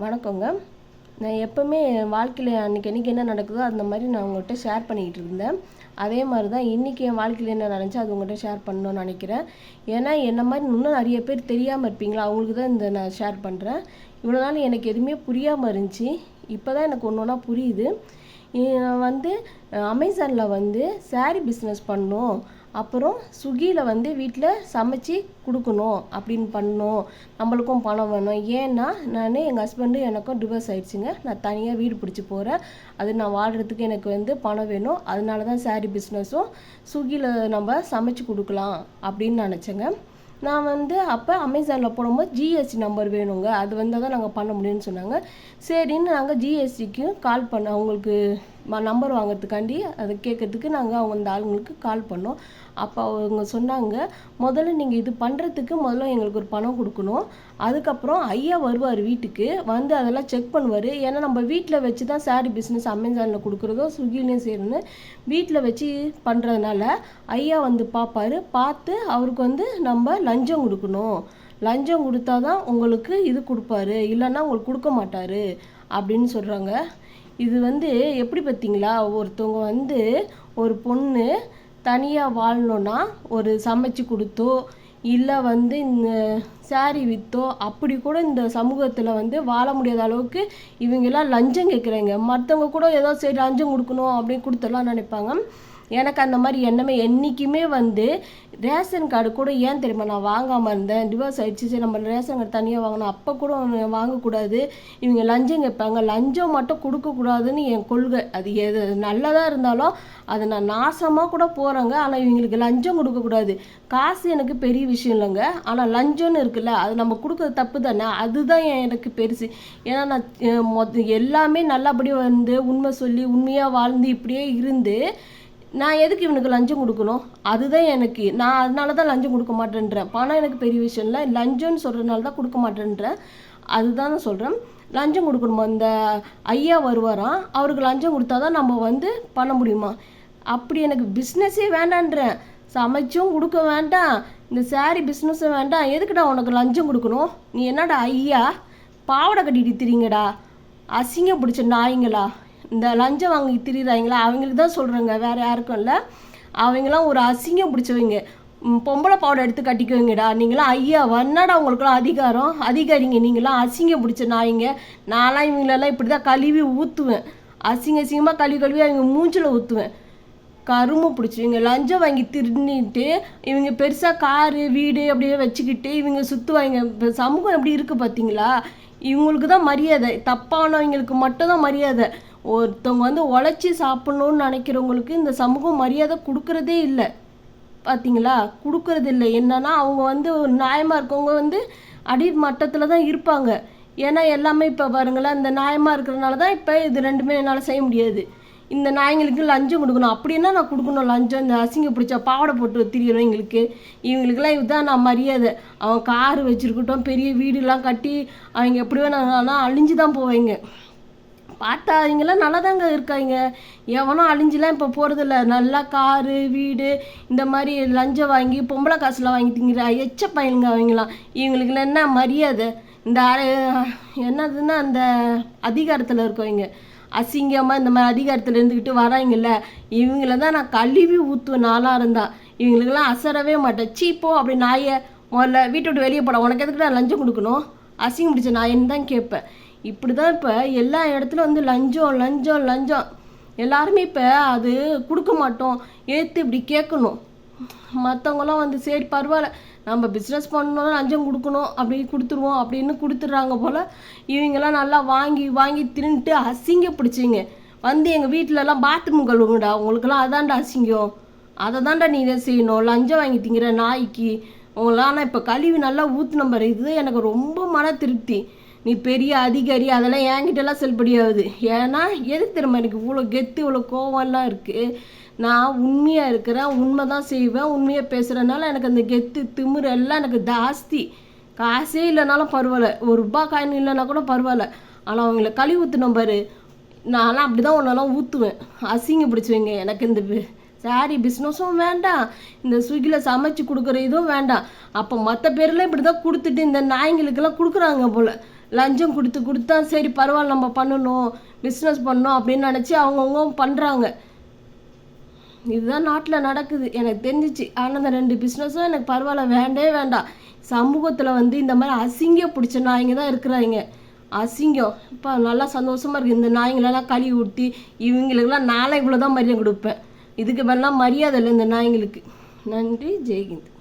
வணக்கங்க. நான் எப்போவுமே என் வாழ்க்கையில் அன்றைக்கி என்ன நடக்குதோ அந்த மாதிரி நான் உங்கள்கிட்ட ஷேர் பண்ணிக்கிட்டு இருந்தேன். அதே மாதிரி தான் இன்றைக்கி என் வாழ்க்கையில் என்ன நடந்துச்சு அது உங்கள்கிட்ட ஷேர் பண்ணணும்னு நினைக்கிறேன். ஏன்னா என்ன மாதிரி இன்னும் நிறைய பேர் தெரியாமல் இருப்பீங்களா, அவங்களுக்கு தான் நான் ஷேர் பண்ணுறேன். இவ்வளோ நாள் எனக்கு எதுவுமே புரியாமல் இருந்துச்சு. இப்போ தான் எனக்கு ஒன்று ஒன்றா புரியுது. நான் அமேசானில் சாரீ பிஸ்னஸ் பண்ணோம், அப்புறம் ஸ்விக்கியில் வீட்டில் சமைச்சி கொடுக்கணும் அப்படின்னு பண்ணோம். நம்மளுக்கும் பணம் வேணும். ஏன்னா எங்கள் ஹஸ்பண்டு எனக்கும் டிவோர்ஸ் ஆகிடுச்சிங்க. நான் தனியாக வீடு பிடிச்சி போகிறேன். அது நான் வாழ்கிறதுக்கு எனக்கு பணம் வேணும். அதனால தான் சாரீ பிஸ்னஸும் ஸ்விக்கியில் நம்ம சமைச்சு கொடுக்கலாம் அப்படின்னு நினச்சேங்க. நான் அப்போ அமேசானில் போடும்போது ஜிஎஸ்டி நம்பர் வேணுங்க, அது வந்தால் தான் நாங்கள் பண்ண முடியும்னு சொன்னாங்க. சரின்னு நாங்கள் ஜிஎஸ்டிக்கு கால் பண்ணோம். அவங்களுக்கு நம்பர் வாங்கிறதுக்காண்டி அதை கேட்கறதுக்கு நாங்கள் அந்த ஆளுங்களுக்கு கால் பண்ணோம். அப்போ அவங்க சொன்னாங்க, முதல்ல நீங்கள் இது பண்ணுறதுக்கு முதல்ல எங்களுக்கு ஒரு பணம் கொடுக்கணும். அதுக்கப்புறம் ஐயா வருவார் வீட்டுக்கு, அதெல்லாம் செக் பண்ணுவார். ஏன்னா நம்ம வீட்டில் வச்சு தான் சாரீ பிஸ்னஸ் அமேசானில் கொடுக்குறதோ ஸ்விக்கிலையும் சேருன்னு வீட்டில் வச்சு பண்ணுறதுனால ஐயா பார்ப்பார். பார்த்து அவருக்கு நம்ம லஞ்சம் கொடுக்கணும். லஞ்சம் கொடுத்தா தான் உங்களுக்கு இது கொடுப்பாரு, இல்லைன்னா உங்களுக்கு கொடுக்க மாட்டார் அப்படின்னு சொல்கிறாங்க. இது எப்படி பார்த்தீங்களா, ஒருத்தவங்க ஒரு பொண்ணு தனியாக வாழணுன்னா ஒரு சமைச்சு கொடுத்தோ இல்லை இந்த சாரீ விற்றோ அப்படி கூட இந்த சமூகத்தில் வாழ முடியாத அளவுக்கு இவங்கெல்லாம் லஞ்சம் கேட்குறாங்க. மற்றவங்க கூட ஏதோ சரி லஞ்சம் கொடுக்கணும் அப்படின்னு கொடுத்துடலாம் நினைப்பாங்க. எனக்கு அந்த மாதிரி எண்ணமே என்றைக்குமே ரேஷன் கார்டு கூட ஏன் தெரியுமா நான் வாங்காமல் இருந்தேன். டிவோர்ஸ் ஆகிடுச்சு, சரி நம்ம ரேஷன் கார்டு தனியாக வாங்கணும். அப்போ கூட வாங்கக்கூடாது, இவங்க லஞ்சம் கேட்பாங்க, லஞ்சம் மட்டும் கொடுக்கக்கூடாதுன்னு என் கொள்கை. அது எது நல்லதாக இருந்தாலும் அதை நான் நாசமாக கூட போகிறேங்க. ஆனால் இவங்களுக்கு லஞ்சம் கொடுக்கக்கூடாது. காசு எனக்கு பெரிய விஷயம் இல்லைங்க, ஆனால் லஞ்சம்னு இருக்குல்ல, அது நம்ம கொடுக்குறது தப்பு தானே. அதுதான் எனக்கு பெருசு. ஏன்னா நான் எல்லாமே நல்லபடியாக உண்மை சொல்லி உண்மையாக வாழ்ந்து இப்படியே இருந்து நான் எதுக்கு இவனுக்கு லஞ்சம் கொடுக்கணும்? அதுதான் நான் அதனால தான் லஞ்சம் கொடுக்க மாட்டேன்றேன். பணம் எனக்கு பெரிய விஷயம் இல்லை, லஞ்சம்னு சொல்கிறதுனால தான் கொடுக்க மாட்டேன்றேன். அதுதான் நான் சொல்கிறேன். லஞ்சம் கொடுக்கணுமா? இந்த ஐயா வருவாராம், அவருக்கு லஞ்சம் கொடுத்தா தான் நம்ம பண்ண முடியுமா? அப்படி எனக்கு பிஸ்னஸே வேண்டான்றேன். சமைச்சும் கொடுக்க வேண்டாம், இந்த சாரீ பிஸ்னஸும் வேண்டாம். எதுக்குடா உனக்கு லஞ்சம் கொடுக்கணும்? நீ என்னடா ஐயா பாவடை கட்டிட்டு திரிங்கடா, அசிங்கம் பிடிச்ச நாய்ங்களா, இந்த லஞ்சம் வாங்கி திரிகிறாங்களா, அவங்களுக்கு தான் சொல்கிறேங்க, வேறு யாருக்கும் இல்லை. அவங்களாம் ஒரு அசிங்கம் பிடிச்சவங்க. பொம்பளை பாவடை எடுத்து கட்டிக்குவீங்கடா. நீங்களாம் ஐயா வன்னாடா, உங்களுக்குலாம் அதிகாரிங்க. நீங்களாம் அசிங்கம் பிடிச்ச நாய்ங்க. நான்லாம் இவங்களெல்லாம் இப்படி தான் கழுவி ஊற்றுவேன். அசிங்கமாக கழுவி அவங்க மூஞ்சில் ஊற்றுவேன். கரும்பு பிடிச்சிவங்க லஞ்சம் வாங்கி திருநிட்டு இவங்க பெருசாக காரு வீடு அப்படியே வச்சுக்கிட்டு இவங்க சுற்றுவாங்க. இப்போ சமூகம் எப்படி இருக்குது பார்த்தீங்களா? இவங்களுக்கு தான் மரியாதை, தப்பானவங்களுக்கு மட்டும்தான் மரியாதை. ஒருத்தவங்க உழைச்சி சாப்பிட்ணுன்னு நினைக்கிறவங்களுக்கு இந்த சமூகம் மரியாதை கொடுக்குறதே இல்லை. பார்த்தீங்களா, கொடுக்கறது இல்லை. என்னன்னா அவங்க ஒரு நியாயமாக இருக்கவங்க அடிமட்டத்தில் தான் இருப்பாங்க. ஏன்னா எல்லாமே இப்போ பாருங்களேன், இந்த நியாயமாக இருக்கிறதுனால தான் இப்போ இது ரெண்டுமே என்னால் செய்ய முடியாது. இந்த நாய்ங்களுக்கு லஞ்சம் கொடுக்கணும் அப்படின்னா நான் கொடுக்கணும் லஞ்சம். இந்த அசிங்க பிடிச்சா பாவடை போட்டு திரியணும் இவங்களுக்கெல்லாம் இதுதான் நான் மரியாதை. அவன் காரு வச்சுருக்கட்டும், பெரிய வீடுலாம் கட்டி அவங்க எப்படி வேணா அழிஞ்சு தான் போவாங்க. பார்த்தா அவங்களாம் நல்லா தாங்க இருக்காங்க. எவனோ அழிஞ்சிலாம் இப்போ போகிறதில்ல. நல்லா காரு வீடு இந்த மாதிரி லஞ்சம் வாங்கி பொம்பளை காசுலாம் வாங்கி திங்கிற எச்ச பையனுங்க அவங்களாம். இவங்களுக்குலாம் என்ன மரியாதை? இந்த என்னதுன்னா அந்த அதிகாரத்தில் இருக்கவங்க அசிங்கமாக இந்த மாதிரி அதிகாரத்தில் இருந்துக்கிட்டு வராங்கல்ல, இவங்கள தான் நான் கழுவி ஊற்றுவேன். நாளாக இருந்தால் இவங்களுக்கெல்லாம் அசரவே மாட்டேன். சீப்போ அப்படி நாயை முதல்ல வீட்டை விட்டு வெளியே போட, உனக்கு எதுக்கு நான் லஞ்சம் கொடுக்கணும்? அசிங்கம் பிடிச்ச நாயின்னு தான் கேட்பேன். இப்படி தான் இப்போ எல்லா இடத்துலையும் லஞ்சம் லஞ்சம் லஞ்சம். எல்லாருமே இப்போ அது கொடுக்க மாட்டோம், ஏற்று இப்படி கேட்கணும். மற்றவங்களாம் சரி பரவாயில்ல, நம்ம பிஸ்னஸ் பண்ணணும் லஞ்சம் கொடுக்கணும் அப்படி கொடுத்துருவோம் அப்படின்னு கொடுத்துட்றாங்க போல். இவங்கெல்லாம் நல்லா வாங்கி வாங்கி திருந்துட்டு அசிங்க பிடிச்சிங்க எங்கள் வீட்டிலலாம் பாத்ரூம் கழுவுங்கடா. உங்களுக்கெல்லாம் அதான்டா அசிங்கம், அதை தான்டா நீ இதை செய்யணும். லஞ்சம் வாங்கி திங்கிற நாய்க்கு உங்களாம் நான் இப்போ கழுவி நல்லா ஊற்று நம்பர். இது எனக்கு ரொம்ப மன திருப்தி. நீ பெரிய அதிகாரி அதெல்லாம் என்கிட்டலாம் செல்படியாகுது. ஏன்னா எதுக்கு தெரியுமா எனக்கு இவ்வளோ கெத்து இவ்வளோ கோவம்லாம் இருக்குது? நான் உண்மையாக இருக்கிறேன், உண்மை தான் செய்வேன், உண்மையாக பேசுகிறதுனால எனக்கு அந்த கெத்து திமிரு எல்லாம் எனக்கு ஜாஸ்தி. காசே இல்லைனாலும் பரவாயில்ல, ஒரு ரூபா காயின் இல்லைன்னா கூட பரவாயில்ல, ஆனால் அவங்கள கழுவி ஊற்றுனோம் பாரு, நான்லாம் அப்படி தான் ஒன்றெல்லாம் ஊற்றுவேன். அசிங்க பிடிச்சுவங்க. எனக்கு இந்த சாரீ பிஸ்னஸும் வேண்டாம், இந்த ஸ்விக்கியில் சமைச்சு கொடுக்குற இதுவும் வேண்டாம். அப்போ மற்ற பேரெல்லாம் இப்படி தான் கொடுத்துட்டு இந்த நாய்ங்களுக்கெல்லாம் கொடுக்குறாங்க போல். லஞ்சம் கொடுத்தா சரி பரவாயில்ல நம்ம பண்ணணும், பிஸ்னஸ் பண்ணணும் அப்படின்னு நினச்சி அவங்கவுங்க பண்ணுறாங்க. இதுதான் நாட்டில் நடக்குது எனக்கு தெரிஞ்சிச்சு. ஆனால் அந்த 2 பிஸ்னஸும் எனக்கு பரவாயில்ல, வேண்டாம். சமூகத்தில் இந்த மாதிரி அசிங்கம் பிடிச்ச நாய்ங்க தான் இருக்கிறாங்க. அசிங்கம். இப்போ நல்லா சந்தோஷமாக இருக்குது. இந்த நாய்ங்களெல்லாம் கழுவி ஊற்றி இவங்களுக்கெல்லாம் நாளை இவ்வளோ தான் மரியாதை கொடுப்பேன். இதுக்கு மேலாம் மரியாதை இல்லை இந்த நாய்ங்களுக்கு. நன்றி. ஜெய்ஹிந்த்.